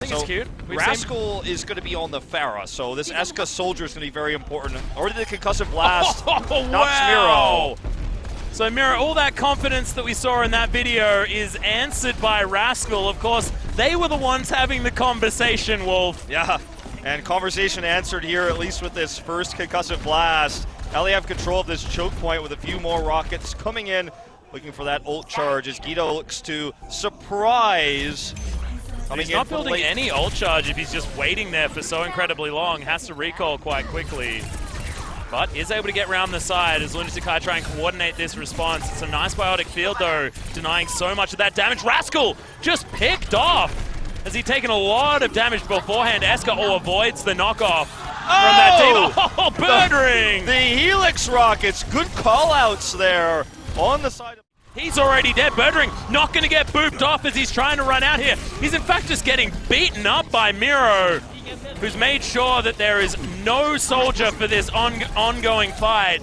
I think it's cute. Rascal is going to be on the Pharah, so this EscA soldier is going to be very important. Already the concussive blast knocks Miro. So Miro, all that confidence that we saw in that video is answered by Rascal. Of course, they were the ones having the conversation, Wolf. Yeah, and conversation answered here, at least with this first concussive blast. Now they have control of this choke point with a few more rockets coming in, looking for that ult charge as Gido looks to surprise. He's not building any ult charge if he's just waiting there for so incredibly long. Has to recall quite quickly. But is able to get around the side as Lunatic-Hai try and coordinate this response. It's a nice biotic field though, denying so much of that damage. Rascal just picked off. Has he taken a lot of damage beforehand? EscA avoids the knockoff from that team. Oh, birdring! The Helix rockets, good call-outs there on the side of... He's already dead. Birdring not going to get booped off as he's trying to run out here. He's in fact just getting beaten up by Miro, who's made sure that there is no soldier for this ongoing fight.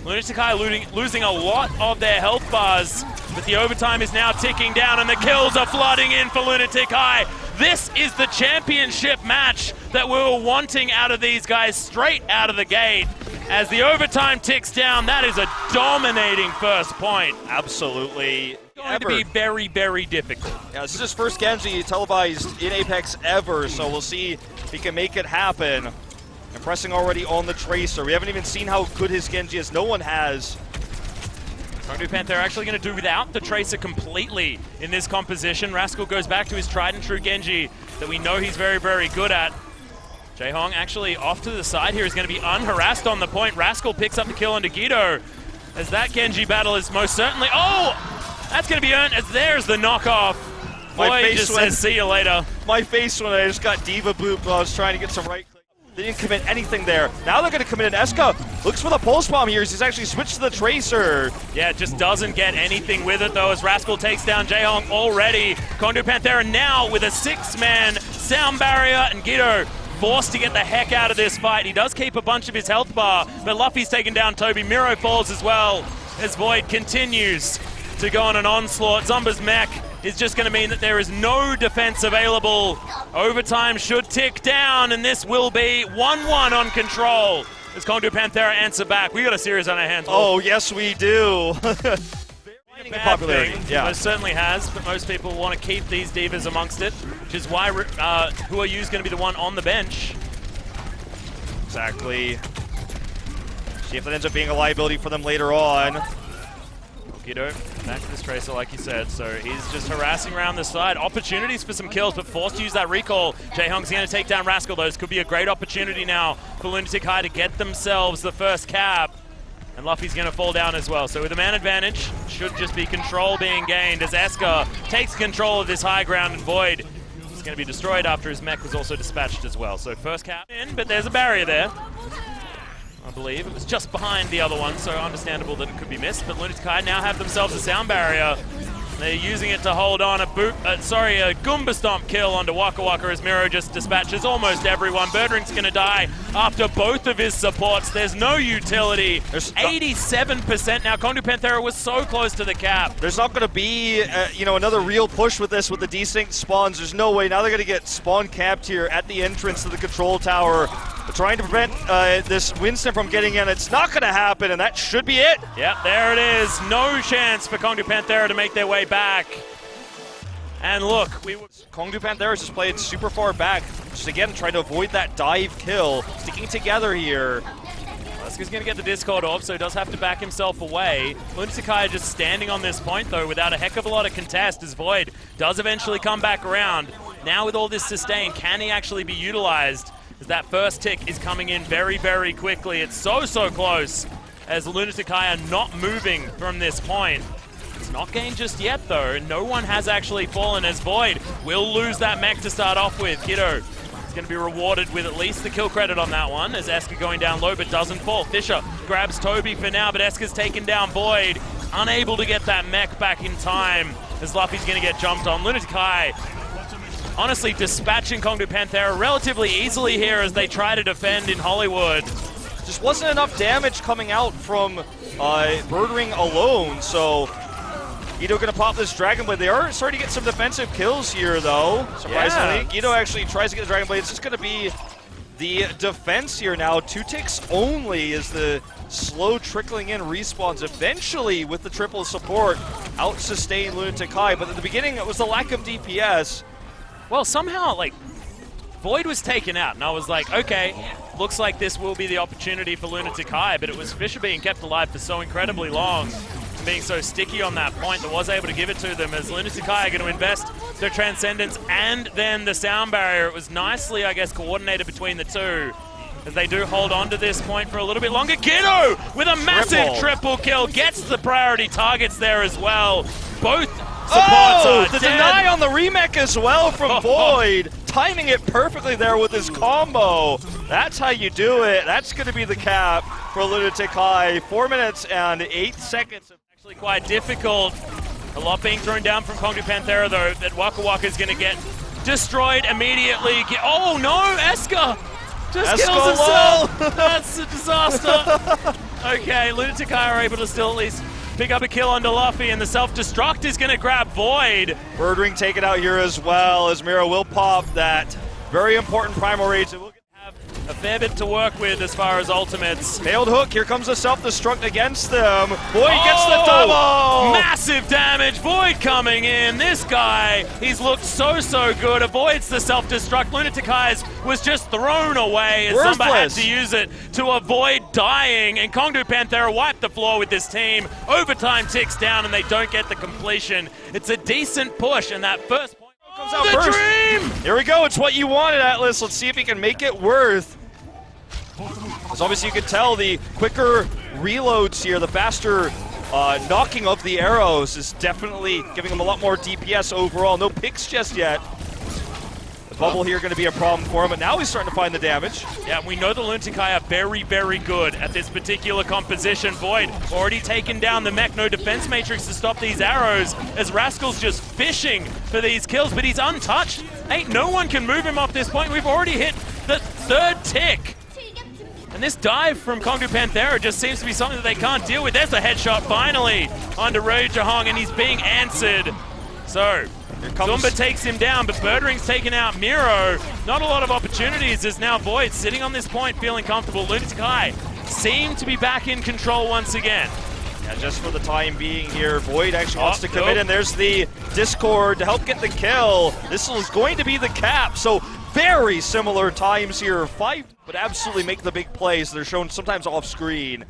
Lunatic-Hai losing a lot of their health bars, but the overtime is now ticking down and the kills are flooding in for Lunatic-Hai. This is the championship match that we were wanting out of these guys straight out of the gate. As the overtime ticks down, that is a dominating first point. Absolutely. Going to be very, very difficult. Yeah, this is his first Genji televised in Apex ever, so we'll see if he can make it happen. And pressing already on the Tracer. We haven't even seen how good his Genji is. No one has. KongDoo Panthera actually going to do without the Tracer completely in this composition. Rascal goes back to his tried and true Genji that we know he's very, very good at. ryujehong actually off to the side here is going to be unharassed on the point. Rascal picks up the kill onto Gido as that Genji battle is most certainly... Oh! That's going to be earned as there's the knockoff. Boy just says, see you later. My face when I just got Diva booped while I was trying to get some right click. They didn't commit anything there. Now they're going to commit an EscA. Looks for the pulse bomb here. He's actually switched to the Tracer. Yeah, it just doesn't get anything with it though as Rascal takes down ryujehong already. KongDoo Panthera now with a 6-man sound barrier and Gido forced to get the heck out of this fight. He does keep a bunch of his health bar, but Luffy's taken down tobi. Miro falls as well as Void continues to go on an onslaught. Zumba's mech is just going to mean that there is no defense available. Overtime should tick down, and this will be 1-1 on control as KongDoo Panthera answer back. We got a series on our hands. Oh, yes, we do. Bad thing. Yeah, most certainly has, but most people want to keep these divas amongst it, which is why Whoru is going to be the one on the bench. Exactly. See if that ends up being a liability for them later on. Gido back to this Tracer, like you said, so he's just harassing around the side. Opportunities for some kills, but forced to use that recall. ryujehong's going to take down Rascal, though. This could be a great opportunity now for Lunatic-Hai to get themselves the first cap. And Luffy's going to fall down as well. So with a man advantage, should just be control being gained as EscA takes control of this high ground, and Void is going to be destroyed after his mech was also dispatched as well. So first cap in, but there's a barrier there. I believe it was just behind the other one, so understandable that it could be missed. But Lunatic-Hai now have themselves a sound barrier. They're using it to hold on a Goomba Stomp kill onto wakawaka as Miro just dispatches almost everyone. Birdring's going to die after both of his supports. There's no utility. There's 87% now. KongDoo Panthera was so close to the cap. There's not going to be, another real push with this with the desync spawns. There's no way. Now they're going to get spawn capped here at the entrance to the control tower. They're trying to prevent this Winston from getting in. It's not going to happen, and that should be it. Yep, there it is. No chance for KongDoo Panthera to make their way back. And look, KongDoo Panthera just played super far back. Just again, trying to avoid that dive kill. Sticking together here. EscA's going to get the Discord off, so he does have to back himself away. Lunatic-Hai just standing on this point, though, without a heck of a lot of contest, as Void does eventually come back around. Now with all this sustain, can he actually be utilized? As that first tick is coming in very, very quickly. It's so, so close as Lunatic-Hai are not moving from this point. It's not gained just yet, though. No one has actually fallen as Void will lose that mech to start off with. Gido is going to be rewarded with at least the kill credit on that one as EscA going down low but doesn't fall. Fissure grabs tobi for now, but EscA's taken down Void. Unable to get that mech back in time as Luffy's going to get jumped on. Lunatic-Hai honestly dispatching KongDoo Panthera relatively easily here as they try to defend in Hollywood. Just wasn't enough damage coming out from birdring alone, so Gido gonna pop this Dragon Blade. They are starting to get some defensive kills here, though, surprisingly. Yeah. Gido actually tries to get the Dragon Blade. It's just gonna be the defense here now. 2 ticks only is the slow trickling in respawns. Eventually, with the triple support, out-sustain Lunatic-Hai, but at the beginning, it was the lack of DPS. Well, somehow, like, Void was taken out, and I was like, okay, looks like this will be the opportunity for Lunatic-Hai, but it was Fissure being kept alive for so incredibly long, and being so sticky on that point that was able to give it to them, as Lunatic-Hai are going to invest their Transcendence and then the Sound Barrier. It was nicely, I guess, coordinated between the two, as they do hold on to this point for a little bit longer. Gido with a massive triple kill, gets the priority targets there as well. Both supports are the dead. deny on the remake as well from Void. Timing it perfectly there with his combo. That's how you do it. That's going to be the cap for Lunatic-Hai. 4 minutes and 8 seconds. Actually quite difficult. A lot being thrown down from KongDoo Panthera, though, that wakawaka is going to get destroyed immediately. Oh no, EscA just kills himself. That's a disaster. Okay, Lunatic-Hai are able to still at least pick up a kill onto Luffy, and the self-destruct is going to grab Void. Birdring taken out here as well, as Miro will pop that very important primal rage. We'll have a fair bit to work with as far as ultimates. failed hook, here comes the self-destruct against them. Void gets the double! Massive damage, Void coming in. This guy, he's looked so good. Avoids the self-destruct. Lunatic-Hai was just thrown away as Zunba had to use it to avoid dying, and KongDoo Panthera wiped the floor with this team. Overtime ticks down and they don't get the completion. It's a decent push, and that first point comes out first. Dream! Here we go, it's what you wanted, Atlas. Let's see if he can make it worth. As obviously you can tell, the quicker reloads here, the faster knocking of the arrows is definitely giving him a lot more DPS overall. No picks just yet. The bubble here going to be a problem for him, but now he's starting to find the damage. Yeah, we know the Lunatic-Hai are very good at this particular composition. Void already taken down the mech, no defense matrix to stop these arrows, as Rascal's just fishing for these kills, but he's untouched. Ain't no one can move him off this point. We've already hit the 3rd tick. And this dive from KongDoo Panthera just seems to be something that they can't deal with. There's the headshot finally onto ryujehong, and he's being answered. So, Zunba takes him down, but Birdring's taken out Miro. Not a lot of opportunities as now Void sitting on this point feeling comfortable. Lunatic-Hai seem to be back in control once again. Yeah, just for the time being here, Void actually wants to commit, and there's the Discord to help get the kill. This is going to be the cap, so very similar times here. 5 would absolutely make the big plays. They're shown sometimes off screen.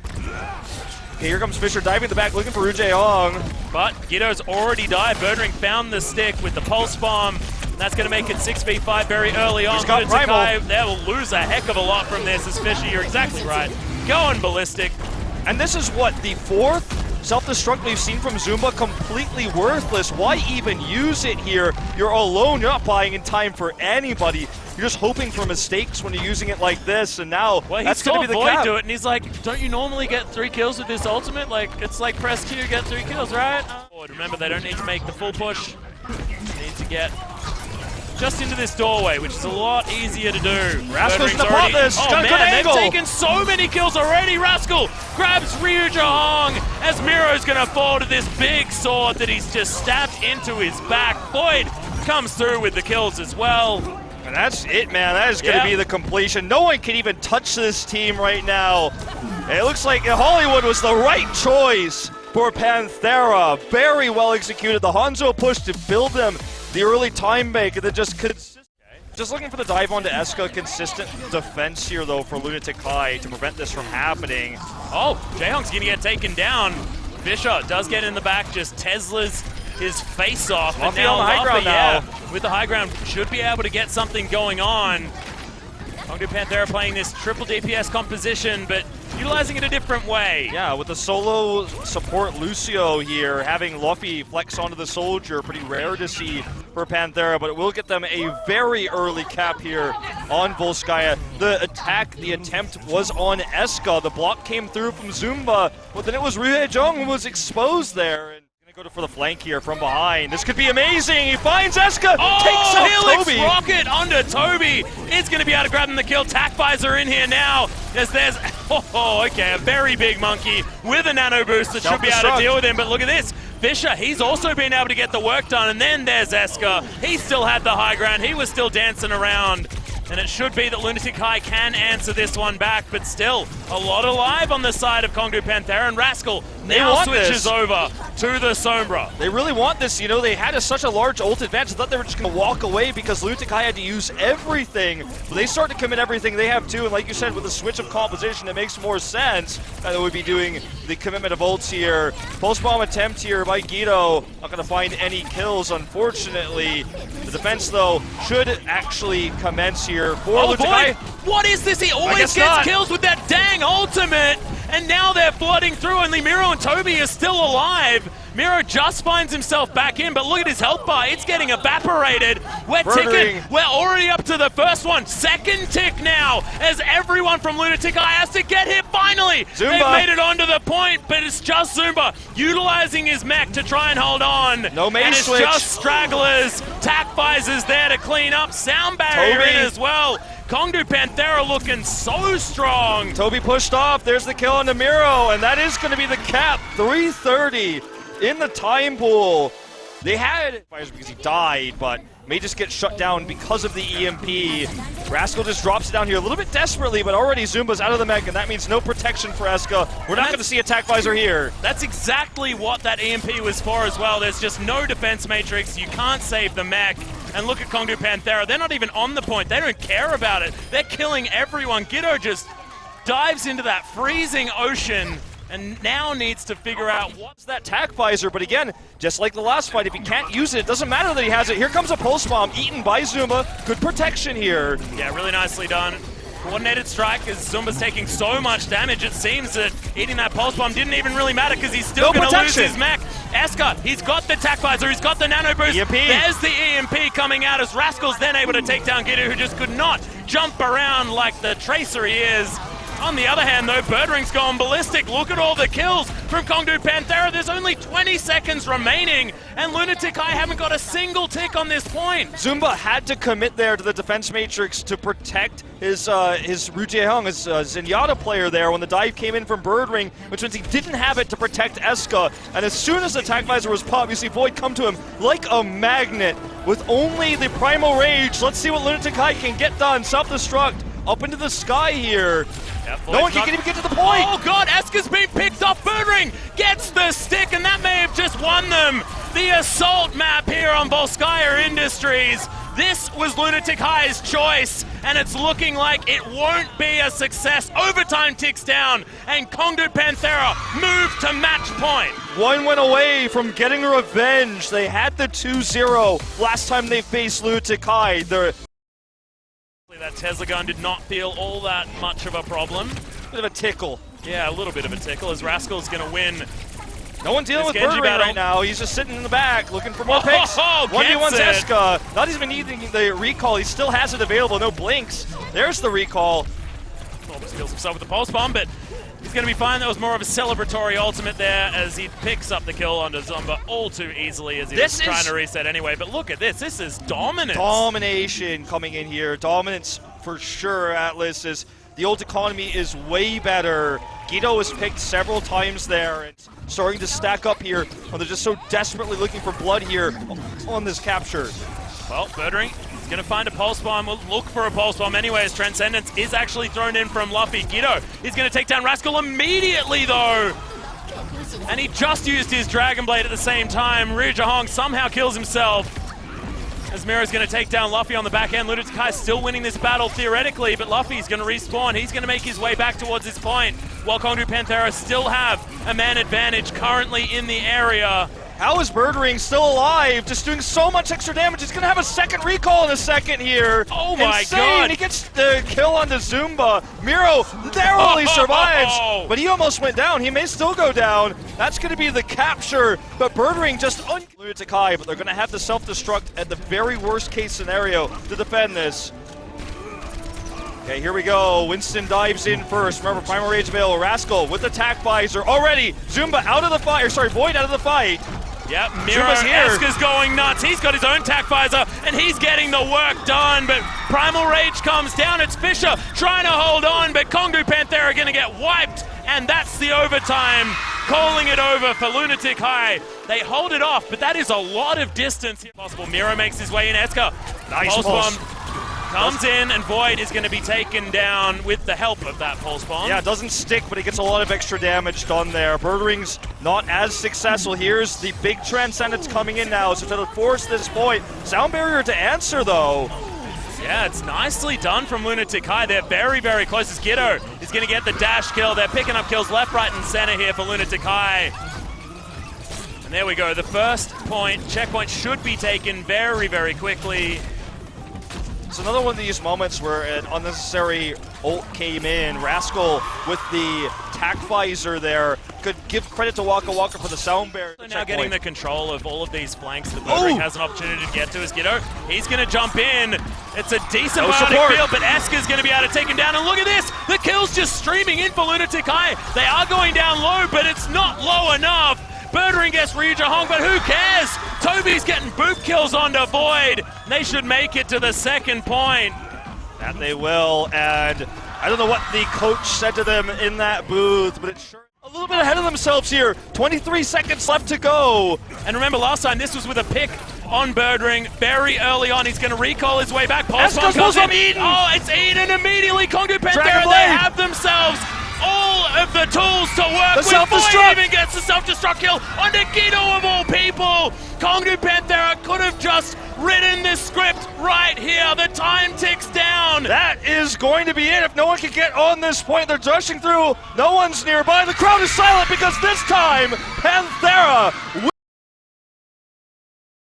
Okay, here comes Fissure diving in the back, looking for ryujehong. But Gido's already died. Birdring found the stick with the pulse bomb. And that's going to make it 6v5 very early on. He's got primal. They will lose a heck of a lot from this as Fissure, you're exactly right. Going ballistic. And this is what, the 4th self-destruct we've seen from Zunba, completely worthless. Why even use it here? You're alone, you're not buying in time for anybody. You're just hoping for mistakes when you're using it like this, and now that's going to be the Void cap. do it, and he's like, don't you normally get 3 kills with this ultimate? Like, it's like press Q, get 3 kills, right? Remember, they don't need to make the full push. They need to get just into this doorway, which is a lot easier to do. Rascal's gonna pop this. Oh man, they've taken so many kills already. Rascal grabs ryujehong as Miro's gonna fall to this big sword that he's just stabbed into his back. Void comes through with the kills as well. And that's it, man. That is going to be the completion. No one can even touch this team right now. It looks like Hollywood was the right choice for Panthera. Very well executed. The Hanzo push to build them the early time bank, and then just looking for the dive onto EscA. Consistent defense here, though, for Lunatic-Hai to prevent this from happening. Oh, Jaehong's going to get taken down. Fissure does get in the back, just Tesla's his face off. Luffy on the high ground now. With the high ground, should be able to get something going on. KongDoo Panthera playing this triple DPS composition, but utilizing it a different way. Yeah, with the solo support Lucio here, having Luffy flex onto the soldier, pretty rare to see for Panthera, but it will get them a very early cap here on Volskaya. The attack, the attempt was on EscA. The block came through from Zunba, but then it was ryujehong who was exposed there. And go for the flank here from behind. This could be amazing. He finds EscA. Takes out Helix Tobi. Rocket onto Tobi. It's going to be able to grab him the kill. Tac visor in here now. Okay, a very big monkey with a nano boost that should be able to deal with him. But look at this. Fissure, he's also been able to get the work done, and then there's EscA. He still had the high ground, he was still dancing around. And it should be that Lunatic-Hai can answer this one back, but still, a lot alive on the side of KongDoo Panthera, and Rascal now switches over to the Sombra. They really want this, you know, they had such a large ult advantage. I thought they were just going to walk away because Lunatic-Hai had to use everything. But they start to commit everything they have too, and like you said, with the switch of composition, it makes more sense that they would be doing the commitment of ults here. Pulse bomb attempt here by Gido. Not going to find any kills, unfortunately. The defense, though, should actually commence here for Lunatic-Hai. What is this? He always gets kills with that dang ultimate, and now they're flooding through. Only Miro and Tobi are still alive. Miro just finds himself back in, but look at his health bar. It's getting evaporated. We're ticking. We're already up to the first one. Second tick now, as everyone from Lunatic-Hai has to get hit finally. Zunba. They've made it onto the point, but it's just Zunba utilizing his mech to try and hold on. No main and it's switch. just stragglers. Tac visors there to clean up. Sound barrier Tobi in as well. KongDoo Panthera looking so strong. Tobi pushed off. There's the kill on the Miro, and that is going to be the cap. 330 in the time pool. They had fires because he died, but may just get shut down because of the EMP. Rascal just drops it down here a little bit desperately, but already Zumba's out of the mech, and that means no protection for EscA. We're not going to see attack visor here. That's exactly what that EMP was for as well. There's just no defense matrix. You can't save the mech. And look at KongDoo Panthera. They're not even on the point. They don't care about it. They're killing everyone. Gido just dives into that freezing ocean and now needs to figure out what's that tac visor. But again, just like the last fight, if he can't use it, it doesn't matter that he has it. Here comes a pulse bomb eaten by Zumba. Good protection here. Yeah, really nicely done. Coordinated strike as Zumba's taking so much damage. It seems that eating that pulse bomb didn't even really matter because he's still going to lose his mech. EscA, he's got the tac visor, he's got the nano boost. EMP. There's the EMP coming out as Rascal's then able to take down Gido, who just could not jump around like the tracer he is. On the other hand, though, birdring's going ballistic. Look at all the kills from KongDoo Panthera. There's only 20 seconds remaining, and Lunatic-Hai haven't got a single tick on this point. Zumba had to commit there to the defense matrix to protect his ryujehong, his Zenyatta player there when the dive came in from birdring, which means he didn't have it to protect EscA. And as soon as the attack visor was popped, you see Void come to him like a magnet with only the Primal Rage. Let's see what Lunatic-Hai can get done. Self-destruct up into the sky here. Yep, no one can even get to the point. Oh god, EscA's been picked off. birdring gets the stick, and that may have just won them the assault map here on Volskaya Industries. This was Lunatic-Hai's choice, and it's looking like it won't be a success. Overtime ticks down, and KongDoo Panthera move to match point. One went away from getting revenge. They had the 2-0 last time they faced Lunatic-Hai. That Tesla gun did not feel all that much of a problem. Bit of a tickle. Yeah, a little bit of a tickle as Rascal's going to win. No one dealing with birdring right now. He's just sitting in the back looking for more picks. 1v1's EscA. Not even needing the recall. He still has it available. No blinks. There's the recall. Almost kills himself with the pulse bomb, but he's going to be fine. That was more of a celebratory ultimate there as he picks up the kill onto Zumba all too easily as he was trying to reset anyway. But look at this. This is dominance. Domination coming in here. Dominance for sure, Atlas. The ult economy is way better. Gido was picked several times there. It's starting to stack up here when they're just so desperately looking for blood here on this capture. Well, birdring is going to find a pulse bomb. We'll look for a pulse bomb anyway as Transcendence is actually thrown in from Luffy. Gido is going to take down Rascal immediately though. And he just used his Dragon Blade at the same time. ryujehong somehow kills himself. As Miro's going to take down Luffy on the back end. Lunatic-Hai still winning this battle theoretically, but Luffy's going to respawn. He's going to make his way back towards his point, while KongDoo Panthera still have a man advantage currently in the area. How is birdring still alive? Just doing so much extra damage. He's going to have a second recall in a second here. Oh my Insane. god. He gets the kill on the Zumba. Miro narrowly survives, but he almost went down. He may still go down. That's going to be the capture, but birdring just Lunatic-Hai, but they're going to have to self-destruct at the very worst case scenario to defend this. Okay, here we go. Winston dives in first. Remember, Primal Rage available. Rascal with attack visor already. Zumba out of the fight, or sorry, Void out of the fight. Yep, Miro, EscA's going nuts. He's got his own tac visor, and he's getting the work done, but Primal Rage comes down. It's Fissure trying to hold on, but KongDoo Panthera are going to get wiped, and that's the overtime. calling it over for Lunatic-Hai. They hold it off, but that is a lot of distance possible. Miro makes his way in. EscA. Nice pulse pulse. bomb comes in, and Void is going to be taken down with the help of that pulse bomb. Yeah, it doesn't stick, but he gets a lot of extra damage done there. Birdring's not as successful. Here's the big Transcendence coming in now, so to force this point. Sound barrier to answer, though. Yeah, it's nicely done from Lunatic-Hai. They're very, very close as Gido is going to get the dash kill. They're picking up kills left, right, and center here for Lunatic-Hai. And there we go. The first point, checkpoint, should be taken very, very quickly. It's another one of these moments where an unnecessary ult came in. Rascal with the tack visor there could give credit to wakawaka for the sound barrier. So now getting the control of all of these flanks that birdring has an opportunity to get to is Gido. He's going to jump in. It's a decent field, but EscA's going to be able to take him down. And look at this, the kill's just streaming in for Lunatic-Hai. They are going down low, but it's not low enough. birdring gets ryujehong, but who cares? Tobi's getting boop kills onto Void. They should make it to the second point. That they will, and I don't know what the coach said to them in that booth, but it's sure a little bit ahead of themselves here. 23 seconds left to go. And remember last time this was with a pick on birdring very early on. He's going to recall his way back. Pulse bomb comes in. Oh, it's Eden immediately. KongDoo Panthera, they have themselves all of the tools to work with. Void even gets the self-destruct kill onto Gido of all people. KongDoo Panthera could have just written this script right here. The time ticks down. That is going to be it. If no one can get on this point, they're rushing through. No one's nearby. The crowd is silent because this time, Panthera